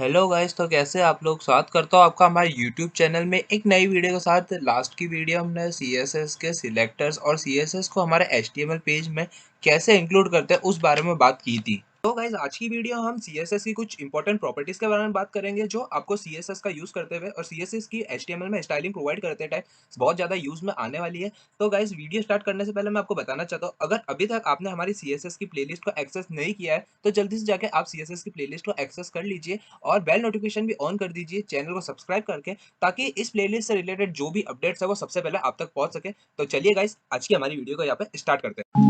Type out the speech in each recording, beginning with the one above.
Hello guys, तो कैसे आप लोग? स्वागत करता हूँ आपका हमारे यूट्यूब चैनल में एक नई वीडियो के साथ। लास्ट की वीडियो हमने सीएसएस के सिलेक्टर्स और सीएसएस को हमारे एचटीएमएल पेज में कैसे इंक्लूड करते हैं उस बारे में बात की थी। तो गाइस, आज की वीडियो हम सीएसएस की कुछ इंपॉर्टेंट प्रॉपर्टीज के बारे में बात करेंगे जो आपको सीएसएस का यूज करते हुए और सीएसएस की एचटीएमएल में स्टाइलिंग प्रोवाइड करते टाइम बहुत ज्यादा यूज में आने वाली है। तो गाइस, वीडियो स्टार्ट करने से पहले मैं आपको बताना चाहता हूँ, अगर अभी तक आपने हमारी सीएसएस की प्लेलिस्ट को एक्सेस नहीं किया है तो जल्दी से जाके आप सीएसएस की प्लेलिस्ट को एक्सेस कर लीजिए और बेल नोटिफिकेशन भी ऑन कर दीजिए चैनल को सब्सक्राइब करके, ताकि इस प्लेलिस्ट से रिलेटेड जो भी अपडेट्स है वो सबसे पहले आप तक पहुंच सके। तो चलिए गाइस, आज की हमारी वीडियो को यहाँ पे स्टार्ट करते हैं।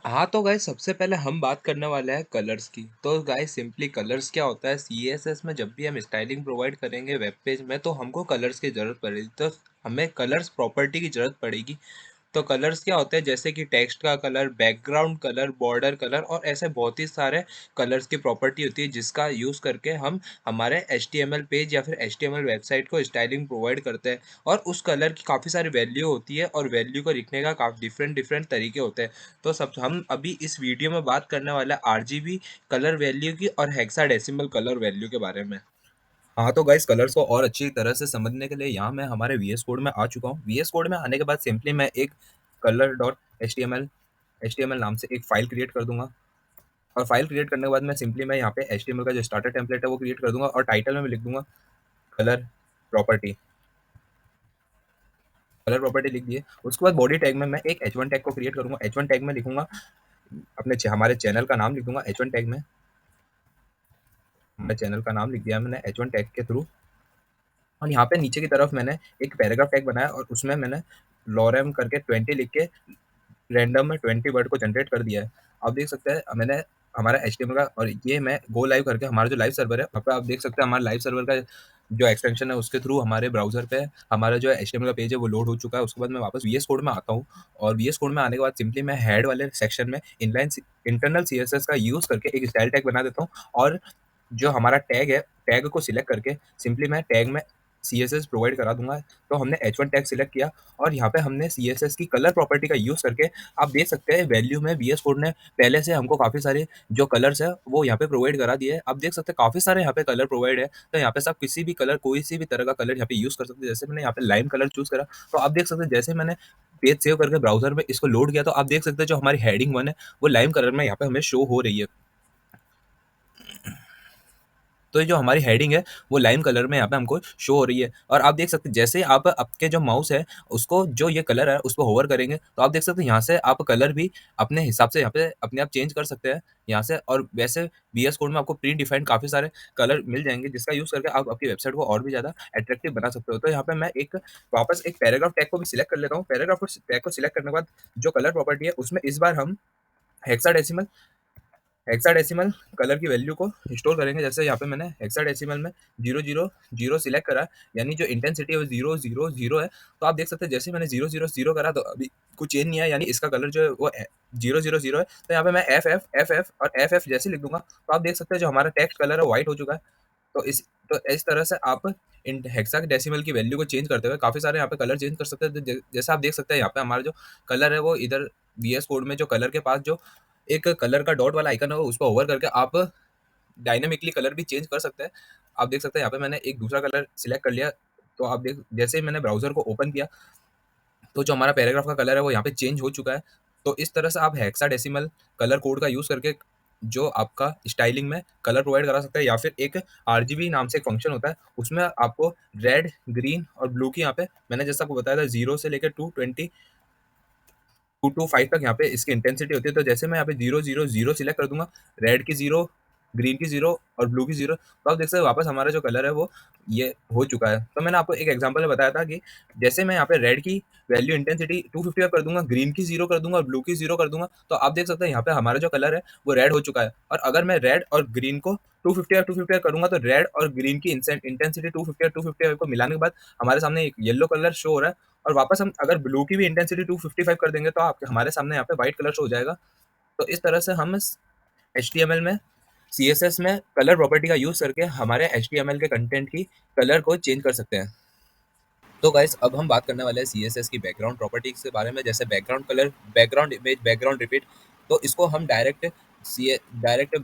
हाँ, तो गाइस सबसे पहले हम बात करने वाले हैं कलर्स की। तो गाइस, सिंपली कलर्स क्या होता है, सीएसएस में जब भी हम स्टाइलिंग प्रोवाइड करेंगे वेब पेज में तो हमको कलर्स की जरूरत पड़ेगी। तो हमें कलर्स प्रॉपर्टी की जरूरत पड़ेगी। तो कलर्स क्या होते हैं, जैसे कि टेक्स्ट का colour, background colour, border colour और ऐसे बहुत ही सारे कलर्स की प्रॉपर्टी होती है जिसका यूज़ करके हम हमारे एचटीएमएल पेज या फिर एचटीएमएल वेबसाइट को स्टाइलिंग प्रोवाइड करते हैं। और उस कलर की काफ़ी सारी वैल्यू होती है और वैल्यू को लिखने का काफ़ी डिफरेंट डिफरेंट तरीके होते हैं। तो सब हम अभी इस वीडियो में बात करने वाले हैं आरजीबी कलर वैल्यू की और हेक्साडेसिमल कलर वैल्यू के बारे में। हाँ तो गाइस कलर्स को और अच्छी तरह से समझने के लिए यहाँ मैं हमारे वीएस कोड में आ चुका हूँ। वीएस कोड में आने के बाद सिंपली मैं एक colour dot H T M L नाम से एक फाइल क्रिएट कर दूंगा। और फाइल क्रिएट करने के बाद मैं यहाँ पे एच टी एम एल का जो स्टार्टर टेम्पलेट है वो क्रिएट कर दूंगा और टाइटल में मैं लिख दूंगा कलर प्रॉपर्टी। कलर प्रॉपर्टी लिख दिए, उसके बाद बॉडी टैग में मैं एक H1 टैग को क्रिएट करूंगा। H1 टैग में लिखूंगा हमारे चैनल का नाम लिख दूंगा H1 टैग में। हमारे चैनल का नाम लिख दिया मैंने H1 टैग के थ्रू। और यहाँ पे नीचे की तरफ मैंने एक पैराग्राफ टैग बनाया और उसमें मैंने लॉरेम करके 20 लिख के रैंडम में 20 वर्ड को जनरेट कर दिया है। आप देख सकते हैं मैंने हमारा एचटीएमएल का, और ये मैं गो लाइव करके हमारा जो लाइव सर्वर है वहाँ पे आप देख सकते हैं हमारा लाइव सर्वर का जो एक्सटेंशन है उसके थ्रू हमारे ब्राउजर पे हमारा जो एचटीएमएल का पेज है वो लोड हो चुका है। उसके बाद मैं वापस वीएस कोड में आता हूँ और वीएस कोड में आने के बाद सिंपली मैं हेड वाले सेक्शन में इनलाइन इंटरनल सीएसएस का यूज करके एक स्टाइल टैग बना देता हूँ। और जो हमारा टैग है, टैग को सिलेक्ट करके सिंपली मैं टैग में सीएसएस प्रोवाइड करा दूंगा। तो हमने H1 टैग सिलेक्ट किया और यहाँ पे हमने सीएसएस की कलर प्रॉपर्टी का यूज करके आप देख सकते हैं वैल्यू में वीएस कोड ने पहले से हमको काफी सारे जो कलर्स है वो यहाँ पे प्रोवाइड करा दिए है। आप देख सकते हैं काफी सारे यहाँ पे कलर प्रोवाइड है। तो यहाँ पे सब किसी भी कलर, कोई सी भी तरह का कलर यहाँ पे यूज कर सकते हैं। जैसे मैंने यहाँ पे लाइम कलर चूज करा तो आप देख सकते हैं जैसे मैंने पेज सेव करके ब्राउजर में इसको लोड किया तो आप देख सकते हैं जो हमारी हेडिंग 1 है वो लाइम कलर में यहाँ पे हमें शो हो रही है। तो ये जो हमारी हेडिंग है वो लाइम कलर में यहाँ पे हमको शो हो रही है। और आप देख सकते हैं जैसे आप आपके जो माउस है उसको जो ये कलर है उस पर होवर करेंगे तो आप देख सकते हैं यहाँ से आप कलर भी अपने हिसाब से यहाँ पे अपने आप चेंज कर सकते हैं यहाँ से। और वैसे वीएस कोड में आपको प्री डिफाइंड काफी सारे कलर मिल जाएंगे जिसका यूज करके आप आपकी वेबसाइट को और भी ज्यादा अट्रैक्टिव बना सकते हो। तो यहाँ पे मैं एक वापस एक पैराग्राफ टैग को भी सिलेक्ट कर लेता हूँ। पैराग्राफ टैग को सिलेक्ट करने के बाद जो कलर प्रॉपर्टी है उसमें इस बार हम हेक्साडेसिमल हेक्साडेसिमल कलर की वैल्यू को स्टोर करेंगे। जैसे यहाँ पे मैंने हेक्साडेसिमल में 000 सिलेक्ट करा, यानी जो इंटेंसिटी है वो 000 है। तो आप देख सकते हैं जैसे मैंने 000 करा तो अभी कुछ चेंज नहीं है, यानी इसका कलर जो है वो 000 है। तो यहाँ पे मैं एफ एफ और एफ एफ जैसे लिख दूंगा तो आप देख सकते हैं जो हमारा टेक्स्ट कलर है व्हाइट हो चुका है। तो इस तरह से आप इन हेक्साडेसिमल की वैल्यू को चेंज करते हुए काफी सारे यहाँ पे कलर चेंज कर सकते हैं। तो जैसे आप देख सकते हैं यहाँ पे हमारा जो कलर है वो इधर वीएस कोड में जो कलर के पास जो एक कलर का डॉट वाला आइकन है उस पर ओवर करके आप डायनामिकली कलर भी चेंज कर सकते हैं। आप देख सकते हैं यहाँ पे मैंने एक दूसरा कलर सिलेक्ट कर लिया। तो आप देख जैसे ही मैंने ब्राउजर को ओपन किया तो जो हमारा पैराग्राफ का कलर है वो यहाँ पे चेंज हो चुका है। तो इस तरह से आप हेक्साडेसिमल कलर कोड का यूज करके जो आपका स्टाइलिंग में कलर प्रोवाइड करा सकते हैं। या फिर एक आरजीबी नाम से एक फंक्शन होता है उसमें आपको रेड, ग्रीन और ब्लू की यहाँ पे मैंने जैसा आपको बताया था 0 से लेकर 2 to 5 तक यहाँ पे इसकी इंटेंसिटी होती है। तो जैसे मैं यहाँ पे 000 सिलेक्ट कर दूंगा, रेड की 0, ग्रीन की 0 और ब्लू की 0, तो आप देख सकते हैं वापस हमारा जो कलर है वो ये हो चुका है। तो मैंने आपको एक एग्जांपल में बताया था कि जैसे मैं यहाँ पे रेड की वैल्यू इंटेंसिटी 255 कर दूंगा, ग्रीन की 0 कर दूंगा और ब्लू की 0 कर दूंगा, तो आप देख सकते हैं यहाँ पे हमारा जो कलर है वो रेड हो चुका है। और अगर मैं रेड और ग्रीन को 250 करूंगा तो रेड और ग्रीन की इंटेंसिटी 250 को मिलाने के बाद हमारे सामने एक येलो कलर शो हो रहा है। और वापस हम अगर ब्लू की भी इंटेंसिटी 255 कर देंगे तो आपके हमारे सामने यहाँ पे व्हाइट कलर शो हो जाएगा। तो इस तरह से हम HTML में CSS में कलर प्रॉपर्टी का यूज करके हमारे HTML के कंटेंट की कलर को चेंज कर सकते हैं। तो गाइस अब हम बात करने वाले हैं CSS की बैकग्राउंड प्रॉपर्टीज के बारे में, जैसे background colour, background image, background repeat. तो इसको हम डायरेक्ट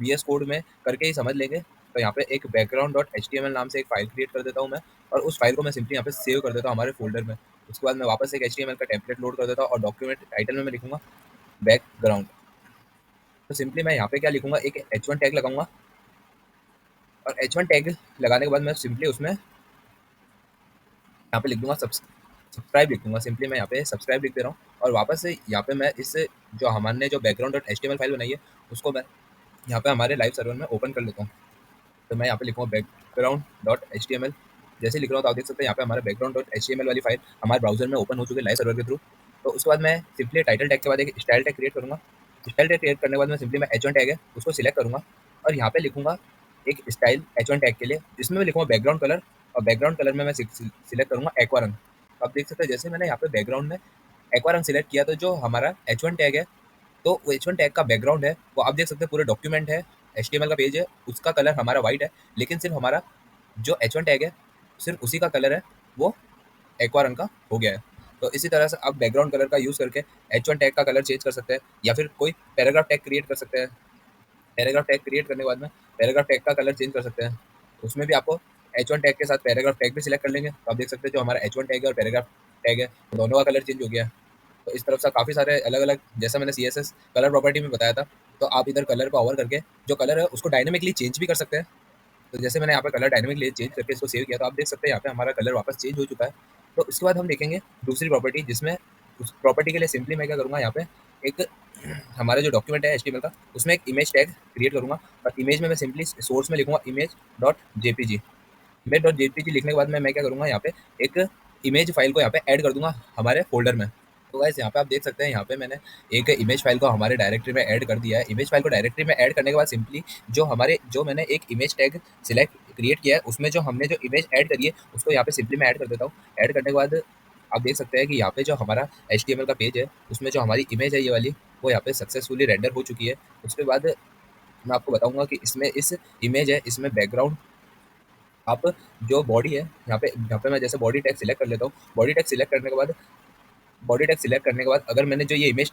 VS कोड में करके ही समझ लेंगे। तो यहाँ पे एक background.html नाम से एक फाइल क्रिएट कर देता हूँ मैं, और उस फाइल को मैं सिंपली यहाँ पे सेव कर देता हूँ हमारे फोल्डर में। उसके बाद मैं वापस एक HTML का टेम्पलेट लोड कर देता हूँ और डॉक्यूमेंट टाइटल में मैं लिखूंगा बैकग्राउंड। तो सिंपली मैं यहाँ पे क्या लिखूंगा, एक H1 टैग लगाऊंगा, और H1 टैग लगाने के बाद मैं सिंपली उसमें यहाँ पे लिख दूंगा सब्सक्राइब लिख दूंगा। सिंपली मैं यहाँ पे सब्सक्राइब लिख दे रहा हूँ, और वापस से यहाँ पे मैं इस जो हमने जो background.html फाइल बनाई है उसको मैं यहाँ पे हमारे लाइव सर्वर में ओपन कर लेता हूँ। तो मैं यहाँ पे लिखूँगा background.html। जैसे लिख रहा हूँ तो आप देख सकते हैं यहाँ पे हमारे background.html वाली फाइल हमारे ब्राउजर में ओपन हो चुकी है लाइव सर्वर के थ्रू। तो उसके बाद मैं सिंपली टाइटल टैग के बाद एक स्टाइल टैग क्रिएट करूँगा। स्टाइल टैग क्रिएट करने के बाद मैं सिंपली मैं H1 टैग है उसको सिलेक्ट करूँगा, और यहाँ पे लिखूँगा एक स्टाइल H1 टैग के लिए, जिसमें मैं लिखूँगा बैकग्राउंड कलर, और बैकग्राउंड कलर में मैं सिलेक्ट करूँगा एक्वा रंग। आप देख सकते हैं जैसे मैंने यहाँ पे बैकग्राउंड में एक्वा रंग सिलेक्ट किया, तो जो हमारा H1 टैग है, तो वो H1 टैग का बैकग्राउंड है वो आप देख सकते हैं पूरे डॉक्यूमेंट है, HTML का पेज है, उसका कलर हमारा व्हाइट है, लेकिन सिर्फ हमारा जो H1 टैग है सिर्फ उसी का कलर है वो एक्वा रंग का हो गया है। तो इसी तरह से आप बैकग्राउंड कलर का यूज़ करके H1 टैग का कलर चेंज कर सकते हैं, या फिर कोई पैराग्राफ टैग क्रिएट कर सकते हैं। पैराग्राफ टैग क्रिएट करने के बाद में पैराग्राफ टैग का कलर चेंज कर सकते हैं। उसमें भी आपको H1 टैग के साथ पैराग्राफ टैग भी सिलेक्ट कर लेंगे, तो आप देख सकते हैं जो हमारा H1 टैग है और पैराग्राफ टैग है दोनों का कलर चेंज हो गया है। तो इस तरफ से काफ़ी सारे अलग अलग, जैसा मैंने CSS कलर प्रॉपर्टी में बताया था, तो आप इधर कलर को ओवर करके जो कलर है उसको डायनेमिकली चेंज भी कर सकते हैं। तो जैसे मैंने यहाँ पे कलर डायनेमिकली चेंज करके इसको सेव किया, तो आप देख सकते हैं यहाँ पे हमारा कलर वापस चेंज हो चुका है। तो इसके बाद हम देखेंगे दूसरी प्रॉपर्टी, जिसमें उस प्रॉपर्टी के लिए सिंपली मैं क्या करूँगा, यहाँ पे एक हमारा जो डॉक्यूमेंट है HTML का उसमें एक इमेज टैग क्रिएट करूँगा, और इमेज में मैं सिंपली सोर्स में लिखूँगा image.jpg। image.jpg लिखने के बाद मैं क्या करूँगा, यहाँ पे एक इमेज फाइल को यहाँ पे ऐड कर दूंगा हमारे फोल्डर में। तो गाइस यहाँ पे आप देख सकते हैं यहाँ पे मैंने एक इमेज फाइल को हमारे डायरेक्टरी में ऐड कर दिया है। इमेज फाइल को डायरेक्टरी में ऐड करने के बाद सिंपली जो मैंने एक इमेज टैग सिलेक्ट क्रिएट किया है उसमें जो हमने जो इमेज ऐड करी है उसको यहाँ पे सिंपली मैं ऐड कर देता हूँ। ऐड करने के बाद आप देख सकते हैं कि यहाँ पे जो हमारा HTML का पेज है उसमें जो हमारी इमेज है ये वाली, वो यहाँ पे सक्सेसफुली रेंडर हो चुकी है। उसके बाद मैं आपको बताऊंगा कि इसमें इस इमेज है, इसमें बैकग्राउंड आप जो बॉडी है यहाँ पे मैं जैसे बॉडी टैग सिलेक्ट कर लेता हूँ। बॉडी टैग सिलेक्ट करने के बाद अगर मैंने जो ये इमेज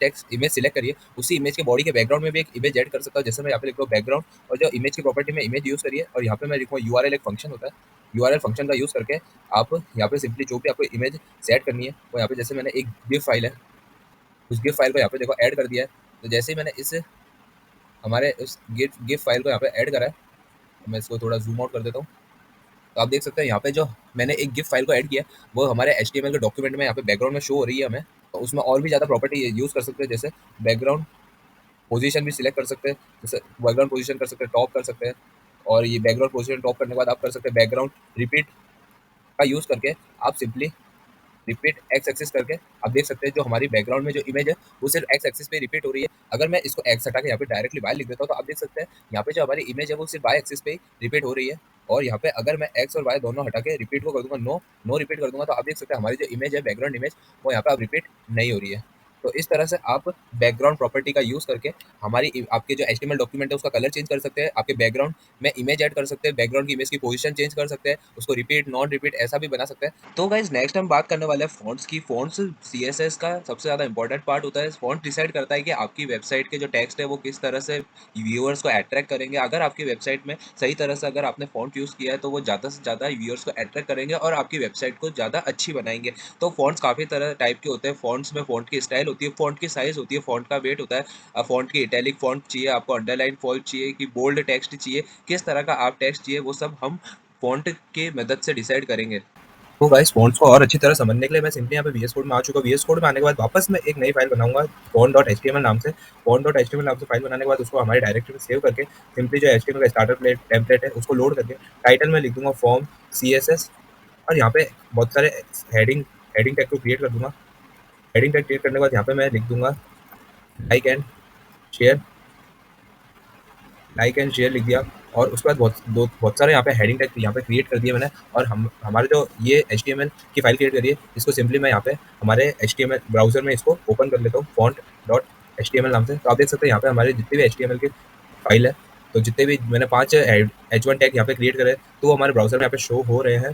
सिलेक्ट करी है उसी इमेज के बॉडी के बैकग्राउंड में भी एक इमेज ऐड कर सकता हूँ। जैसे मैं यहाँ पे लिख रहा हूँ बैकग्राउंड, और जो इमेज की प्रॉपर्टी में इमेज यूज़ करी है, और यहाँ पे मैं लिखूँगा URL एक फंक्शन होता है। URL फंक्शन का यूज़ करके आप यहाँ पे सिंपली जो भी आपको इमेज सेट करनी है वो यहाँ पे, जैसे मैंने एक गिफ फाइल है उस गिफ फाइल को यहाँ पे देखो ऐड कर दिया है। तो जैसे ही मैंने इस हमारे उस गिफ फाइल को यहाँ पे ऐड करा है, तो मैं इसको थोड़ा जूम आउट कर देता हूँ। तो आप देख सकते हैं यहाँ पे जो मैंने एक गिफ फाइल को ऐड किया वो हमारे HTML के डॉक्यूमेंट में यहाँ पे बैकग्राउंड में शो हो रही है हमें। तो उसमें और भी ज़्यादा प्रॉपर्टी यूज़ कर सकते हैं, जैसे बैकग्राउंड पोजीशन भी सिलेक्ट कर सकते हैं, जैसे बैकग्राउंड पोजीशन कर सकते हैं, टॉप कर सकते हैं, और ये बैकग्राउंड पोजीशन टॉप करने के बाद आप कर सकते हैं बैकग्राउंड रिपीट का यूज़ करके आप सिंपली रिपीट एक्स एक्सिस करके आप देख सकते हैं जो हमारी बैकग्राउंड में जो इमेज है वो सिर्फ एक्स एक्सिस पे रिपीट हो रही है। अगर मैं इसको एक्स हटा के यहाँ पे डायरेक्टली वाई लिख देता हूँ तो आप देख सकते हैं यहाँ पे जो हमारी इमेज है वो सिर्फ वाई एक्सिस पे ही रिपीट हो रही है। और यहाँ पे अगर मैं एक्स और वाई दोनों हटा के रिपीट को कर दूंगा, नो रिपीट कर दूंगा, तो आप देख सकते हैं हमारी जो इमेज है बैकग्राउंड इमेज वो यहाँ पे अब रिपीट नहीं हो रही है। तो इस तरह से आप बैकग्राउंड प्रॉपर्टी का यूज़ करके आपके जो HTML डॉक्यूमेंट है उसका कलर चेंज कर सकते हैं, आपके बैकग्राउंड में इमेज ऐड कर सकते हैं, बैकग्राउंड की इमेज की पोजीशन चेंज कर सकते हैं, उसको रिपीट नॉन रिपीट ऐसा भी बना सकते हैं। तो गाइज नेक्स्ट हम बात करने वाले हैं फ़ॉन्ट्स की। फ़ॉन्ट्स CSS का सबसे ज़्यादा इंपॉर्टेंट पार्ट होता है। फ़ॉन्ट डिसाइड करता है कि आपकी वेबसाइट के जो टेक्स्ट है वो किस तरह से व्यूअर्स को अट्रैक्ट करेंगे। अगर आपकी वेबसाइट में सही तरह से अगर आपने फ़ॉन्ट यूज़ किया है तो वो ज़्यादा से ज़्यादा व्यूअर्स को अट्रैक्ट करेंगे और आपकी वेबसाइट को ज़्यादा अच्छी बनाएंगे। तो फ़ॉन्ट्स काफ़ी तरह टाइप के होते हैं। फ़ॉन्ट्स में फ़ॉन्ट की स्टाइल होती है, फ़ॉन्ट की साइज़ होती है, फ़ॉन्ट का वेट होता है, फ़ॉन्ट की इटैलिक फ़ॉन्ट चाहिए आपको, अंडरलाइन फ़ॉन्ट चाहिए कि बोल्ड टेक्स्ट चाहिए, किस तरह का आप टेक्स्ट चाहिए, वो सब हम फ़ॉन्ट की मदद से डिसाइड करेंगे। तो गाइस फ़ॉन्ट्स को और अच्छी तरह समझने के लिए मैं सिंपली यहाँ पे VS कोड में आ चुका हूँ। VS कोड में आने के बाद वापस मैं एक नई फाइल बनाऊंगा font.html नाम से। font.html नाम से फाइल बनाने के बाद उसको हमारी डायरेक्टरी में सेव करके सिंपली जो HTML का स्टार्टर टेम्पलेट है उसको लोड करके टाइटल में लिख दूंगा फॉर्म CSS, और यहाँ पे बहुत सारे हेडिंग हेडिंग टैग को क्रिएट कर दूंगा। हेडिंग टैग क्रिएट करने के बाद यहाँ पे मैं लिख दूंगा लाइक एंड शेयर, लिख दिया, और उसके बाद बहुत सारे यहाँ पे हेडिंग टैग यहाँ पे क्रिएट कर दिए मैंने। और हमारे जो ये HTML की फाइल क्रिएट करी है इसको सिंपली मैं यहाँ पे हमारे HTML ब्राउजर में इसको ओपन कर लेता हूँ font.html नाम से। तो आप देख सकते हैं यहाँ पे हमारे जितने भी HTML की फाइल है, तो जितने भी मैंने 5 H1 टैग यहाँ पे क्रिएट करे तो वो हमारे ब्राउजर में यहाँ पे शो हो रहे हैं।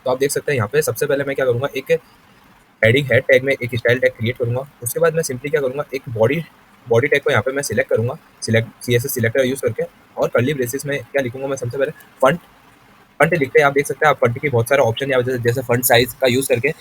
तो आप देख सकते हैं यहाँ पे सबसे पहले मैं क्या करूँगा, एक हेड टैग में एक स्टाइल टैग क्रिएट करूँगा। उसके बाद मैं सिंपली क्या करूँगा, एक बॉडी बॉडी टैग को यहाँ पे मैं सिलेक्ट करूँगा, सिलेक्ट CSS सिलेक्टर यूज़ करके, और कर्ली ब्रेसेस में क्या लिखूँगा मैं सबसे पहले फंट। फंट लिखते ही आप देख सकते हैं, आप फंट की बहुत सारे ऑप्शन यहाँ जैसे फंट साइज़ का यूज़ करके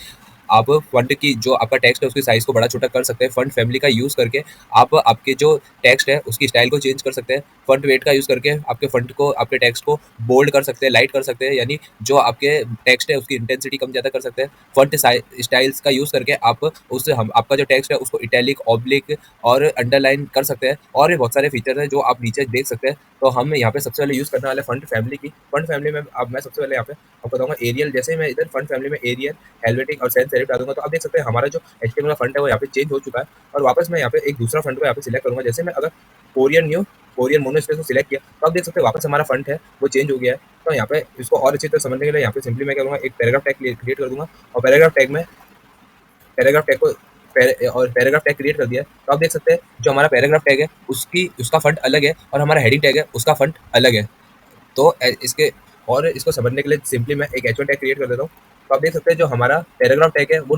आप फंट की जो आपका टेक्स्ट है उसकी साइज़ को बड़ा छोटा कर सकते हैं। फंट फैमिली का यूज़ करके आप आपके जो टेक्स्ट है उसकी स्टाइल को चेंज कर सकते हैं। फंट वेट का यूज़ करके आपके फंट को, आपके टेक्स्ट को बोल्ड कर सकते हैं, लाइट कर सकते हैं, यानी जो आपके टेक्स्ट है उसकी इंटेंसिटी कम ज़्यादा कर सकते हैं। फंट स्टाइल्स का यूज़ करके आप उससे हम आपका जो टेक्स्ट है उसको इटैलिक, ऑब्लिक और अंडरलाइन कर सकते हैं, और भी बहुत सारे फीचर हैं जो आप नीचे देख सकते हैं। तो हम यहाँ पे सबसे पहले यूज़ करने वाले फंट फैमिली की। फंट फैमिली में अब मैं सबसे पहले यहाँ पे आपको बताऊंगा एरियल। जैसे ही मैं इधर फंट फैमिली में एरियल, हेल्वेटिक और सैंस सेरिफ डालूंगा तो आप देख सकते हैं हमारा जो HTML का फंट है वो यहाँ पे चेंज हो चुका है। और वापस मैं यहाँ पे एक दूसरा फंट को यहाँ पे सिलेक्ट करूंगा। जैसे मैं अगर कोरियन मोनो स्पेस को सिलेक्ट किया तो आप देख सकते हैं वापस हमारा फंट है वो चेंज हो गया है। तो यहाँ पे इसको और अच्छी तरह समझने के लिए यहाँ पे सिंपली मैं करूँगा एक पैराग्राफ टैग क्रिएट कर दूंगा, और पैराग्राफ टैग को पैराग्राफ टैग क्रिएट कर दिया है। तो आप देख सकते हैं जो हमारा पैराग्राफ टैग है उसका फंट अलग है, और हमारा हेडिंग टैग है उसका फंट अलग है। तो इसके और इसको समझने के लिए सिंपली मैं एक H1 टैग क्रिएट कर देता हूँ। तो आप देख सकते हैं जो हमारा पैराग्राफ टैग है वो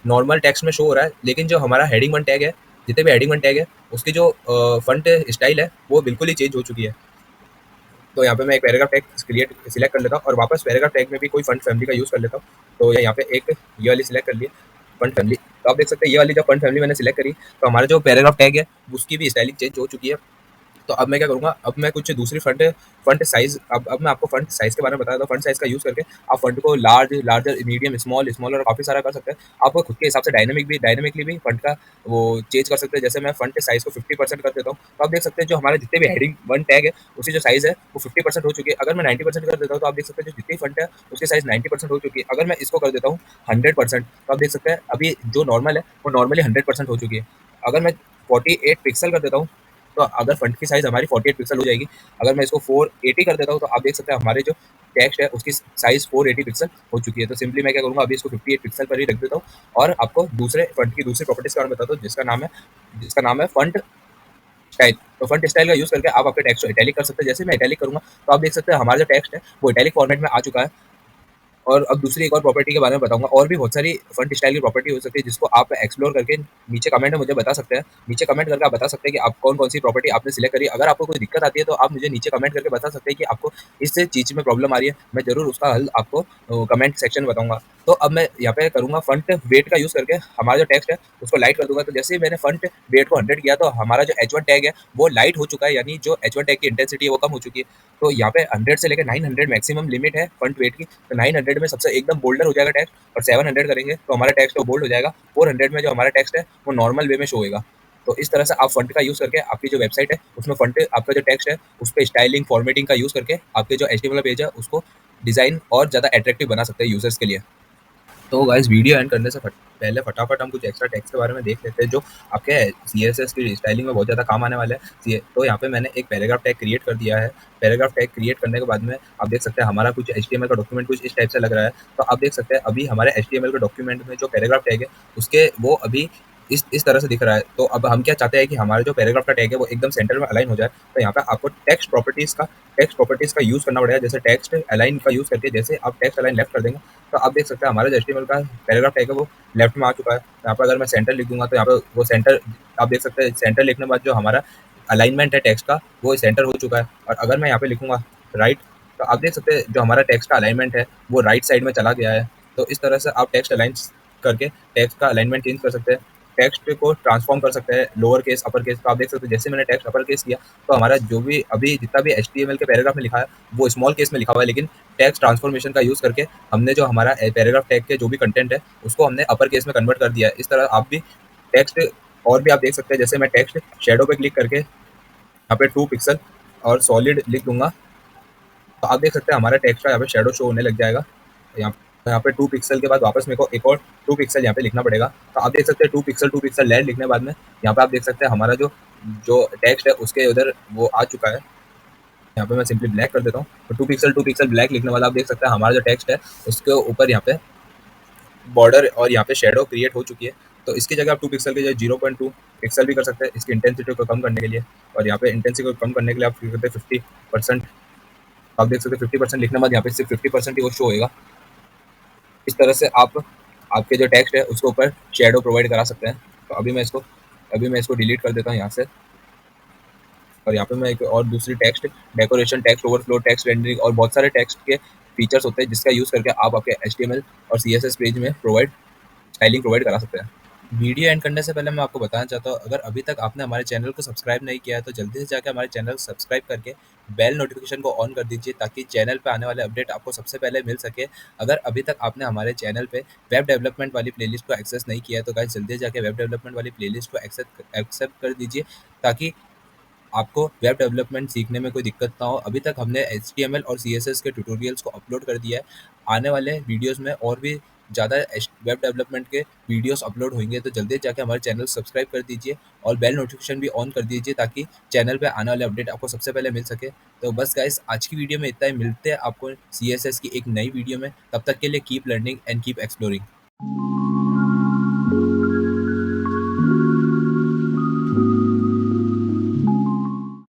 नॉर्मल टेक्स्ट में शो हो रहा है, लेकिन जो हमारा हेडिंग वन टैग है, जितने भी हेडिंग वन टैग है उसकी जो फंट स्टाइल है वो बिल्कुल ही चेंज हो चुकी है। तो यहाँ पे मैं एक पैराग्राफ टैग सिलेक्ट कर लेता हूँ, और वापस पैराग्राफ टैग में भी कोई फंट फैमिली का यूज़ कर लेता हूँ। तो यहाँ पे एक ये वाली सिलेक्ट कर ली फंट फैमिली। तो आप देख सकते हैं ये वाली जो फंट फैमिली मैंने सिलेक्ट करी, तो हमारा जो पैराग्राफ टैग है उसकी भी स्टाइलिंग चेंज हो चुकी है। तो अब मैं क्या करूँगा, अब मैं कुछ दूसरी फंट साइज़, अब मैं आपको फंट साइज़ के बारे में बता देता हूँ। फंट साइज़ का यूज़ करके आप फंट को लार्जर, मीडियम, स्मॉलर काफ़ी सारा कर सकते हैं। आप खुद के हिसाब से डायनेमिकली भी फंट का वो चेंज कर सकते हैं। जैसे मैं फंट साइज़ को 50% कर देता हूँ, तो आप देख सकते हैं जो हमारे जितने भी हेडिंग वन टैग है उसकी जो साइज़ है वो 50% हो चुकी है। अगर मैं 90% कर देता हूँ तो आप देख सकते हैं जो जितनी फंट है उसकी साइज़ 90% हो चुकी है। अगर मैं इसको कर देता हूँ 100%, तो आप देख सकते हैं अभी जो नॉर्मल है वो नॉर्मली 100% हो चुकी है। अगर मैं 48 पिक्सल कर देता हूँ, तो अगर फंट की साइज़ हमारी 48 पिक्सल हो जाएगी। अगर मैं इसको 480 कर देता हूँ, तो आप देख सकते हैं हमारे जो टेक्स्ट है उसकी साइज़ 480 पिक्सल हो चुकी है। तो सिंपली मैं क्या करूँगा, अभी इसको 58 पिक्सल पर ही रख देता हूँ, और आपको दूसरे फंट की दूसरी प्रॉपर्टीज़ के बारे में बताता हूँ, जिसका नाम है फंट स्टाइल। तो फंट स्टाइल का यूज़ करके आप अपने टेक्स्ट को इटैलिक कर सकते हैं। जैसे मैं इटैलिक करूँगा तो आप देख सकते हैं हमारा जो टेक्स्ट है वो इटैलिक फॉर्मेट में आ चुका है। और अब दूसरी एक और प्रॉपर्टी के बारे में बताऊंगा। और भी बहुत सारी फंट स्टाइल की प्रॉपर्टी हो सकती है जिसको आप एक्सप्लोर करके नीचे कमेंट में मुझे बता सकते हैं। नीचे कमेंट करके आप बता सकते हैं कि आप कौन सी प्रॉपर्टी आपने सिलेक्ट करी। अगर आपको कोई दिक्कत आती है तो आप मुझे नीचे कमेंट करके बता सकते हैं कि आपको इस चीज़ में प्रॉब्लम आ रही है। मैं जरूर उसका हल आपको कमेंट सेक्शन में बताऊंगा। तो अब मैं यहाँ पे करूँगा फंट वेट का यूज़ करके हमारा जो टेक्स्ट है उसको लाइट कर दूंगा। तो जैसे ही मैंने फंट वेट को 100 किया तो हमारा जो H1 टैग है वो लाइट हो चुका है, यानी जो H1 टैग की इंटेंसिटी है वो कम हो चुकी है। तो यहाँ पे 100 से लेकर 900 मैक्सिमम लिमिट है फंट वेट की। तो 900 में सबसे एकदम बोल्डर हो जाएगा टेक्स्ट, और 700 करेंगे तो हमारा टेक्स्ट वो बोल्ड हो जाएगा। 400 में जो हमारा टेक्स्ट है वो नॉर्मल वे में शो होएगा। तो इस तरह से आप फंट का यूज़ करके आपकी जो वेबसाइट है उसमें फंट आपका जो टेक्स्ट है उस पर स्टाइलिंग, फॉर्मेटिंग का यूज़ करके आपके जो HTML पेज है उसको डिज़ाइन और ज़्यादा अट्रैक्टिव बना सकते हैं यूजर्स के लिए। तो गाइस वीडियो एंड करने से पहले फटाफट हम कुछ एक्स्ट्रा टेक्स्ट के बारे में देख लेते हैं जो आपके CSS की स्टाइलिंग में बहुत ज़्यादा काम आने वाले हैं। तो यहाँ पे मैंने एक पैराग्राफ टैग क्रिएट कर दिया है। पैराग्राफ टैग क्रिएट करने के बाद में आप देख सकते हैं हमारा कुछ HTML का डॉक्यूमेंट कुछ इस टाइप से लग रहा है। तो आप देख सकते हैं अभी हमारे HTML के डॉक्यूमेंट में जो पैराग्राफ टैग है उसके वो अभी इस तरह से दिख रहा है। तो अब हम क्या चाहते हैं कि हमारा जो पैराग्राफ का टैग है वो एकदम सेंटर में अलाइन हो जाए। तो यहाँ पे आपको टेक्स्ट प्रॉपर्टीज का यूज़ करना पड़ेगा। जैसे टेक्स्ट अलाइन का यूज़ करके जैसे आप टेक्स्ट अलाइन लेफ्ट कर देंगे तो आप देख सकते हैं हमारा जो HTML का पैराग्राफ टैग है वो लेफ्ट में आ चुका है। यहाँ पर अगर मैं सेंटर लिख दूंगा तो यहाँ पर वो सेंटर, आप देख सकते हैं सेंटर लिखने के बाद जो हमारा अलाइनमेंट है टेक्स्ट का वो सेंटर हो चुका है। और अगर मैं यहाँ पे लिखूंगा राइट, तो आप देख सकते हैं जो हमारा टेक्स्ट का अलाइनमेंट है वो राइट साइड में चला गया है। तो इस तरह से आप टेक्स्ट अलाइन करके टेक्स्ट का अलाइनमेंट चेंज कर सकते हैं, टेक्स्ट को ट्रांसफॉर्म कर सकते हैं लोअर केस अपर केस। तो आप देख सकते हैं जैसे मैंने टेक्स्ट अपर केस किया तो हमारा जो भी अभी जितना भी HTML के पैराग्राफ में लिखा है वो स्मॉल केस में लिखा हुआ है, लेकिन टेक्स्ट ट्रांसफॉर्मेशन का यूज़ करके हमने जो हमारा पैराग्राफ टैग के जो भी कंटेंट है उसको हमने अपर केस में कन्वर्ट कर दिया है। इस तरह आप भी टेक्स्ट और भी आप देख सकते हैं। जैसे मैं टेक्स्ट शेडो पे क्लिक करके यहाँ पे 2 पिक्सल और सॉलिड लिख दूंगा तो आप देख सकते हैं हमारा टेक्स्ट का यहाँ पे शेडो शो होने लग जाएगा। यहाँ पे 2 पिक्सल के बाद वापस मेरे को एक और 2 पिक्सल यहाँ पे लिखना पड़ेगा। तो आप देख सकते हैं 2 पिक्सल लेयर लिखने के बाद में यहाँ पे आप देख सकते हैं हमारा जो जो टेक्स्ट है उसके उधर वो आ चुका है। यहाँ पे मैं सिंपली ब्लैक कर देता हूँ। तो 2 पिक्सल ब्लैक लिखने वाला आप देख सकते हैं हमारा जो टेक्स्ट है उसके ऊपर यहाँ पे बॉर्डर और यहाँ पे शेडो क्रिएट हो चुकी है। तो इसकी जगह आप 2 पिक्सल की जगह 0.2 पिक्सल भी कर सकते हैं इसकी इंटेंसिटी को कम करने के लिए। और यहाँ पे इंटेंसिटी को कम करने के लिए आप क्या करते हैं 50%, आप देख सकते हैं 50% लिखने के बाद यहाँ पे सिर्फ 50% ही वो शो होएगा। इस तरह से आप आपके जो टेक्स्ट है उसके ऊपर शेडो प्रोवाइड करा सकते हैं। तो अभी मैं इसको अभी मैं इसको डिलीट कर देता हूँ यहाँ से, और यहाँ पे मैं एक और दूसरी text decoration, text overflow, text rendering और बहुत सारे टेक्स्ट के फीचर्स होते हैं जिसका यूज़ करके आप आपके HTML और CSS पेज में स्टाइलिंग प्रोवाइड करा सकते हैं। वीडियो एंड करने से पहले मैं आपको बताना चाहता हूँ, अगर अभी तक आपने हमारे चैनल को सब्सक्राइब नहीं किया है तो जल्दी से जाकर हमारे चैनल को सब्सक्राइब करके बेल नोटिफिकेशन को ऑन कर दीजिए ताकि चैनल पे आने वाले अपडेट आपको सबसे पहले मिल सके। अगर अभी तक आपने हमारे चैनल पे वेब डेवलपमेंट वाली प्लेलिस्ट को एक्सेस नहीं किया है तो गाइस जल्दी से जाके वेब डेवलपमेंट वाली प्लेलिस्ट को एक्सेप्ट कर दीजिए ताकि आपको वेब डेवलपमेंट सीखने में कोई दिक्कत ना हो। अभी तक हमने HTML और CSS के ट्यूटोरियल्स को अपलोड कर दिया है। आने वाले वीडियोस में और भी ज़्यादा वेब डेवलपमेंट के वीडियोस अपलोड होंगे, तो जल्दी जाके हमारे चैनल सब्सक्राइब कर दीजिए और बेल नोटिफिकेशन भी ऑन कर दीजिए ताकि चैनल पे आने वाले अपडेट आपको सबसे पहले मिल सके। तो बस गाइस आज की वीडियो में इतना ही, मिलते हैं आपको CSS की एक नई वीडियो में। तब तक के लिए keep learning and keep exploring.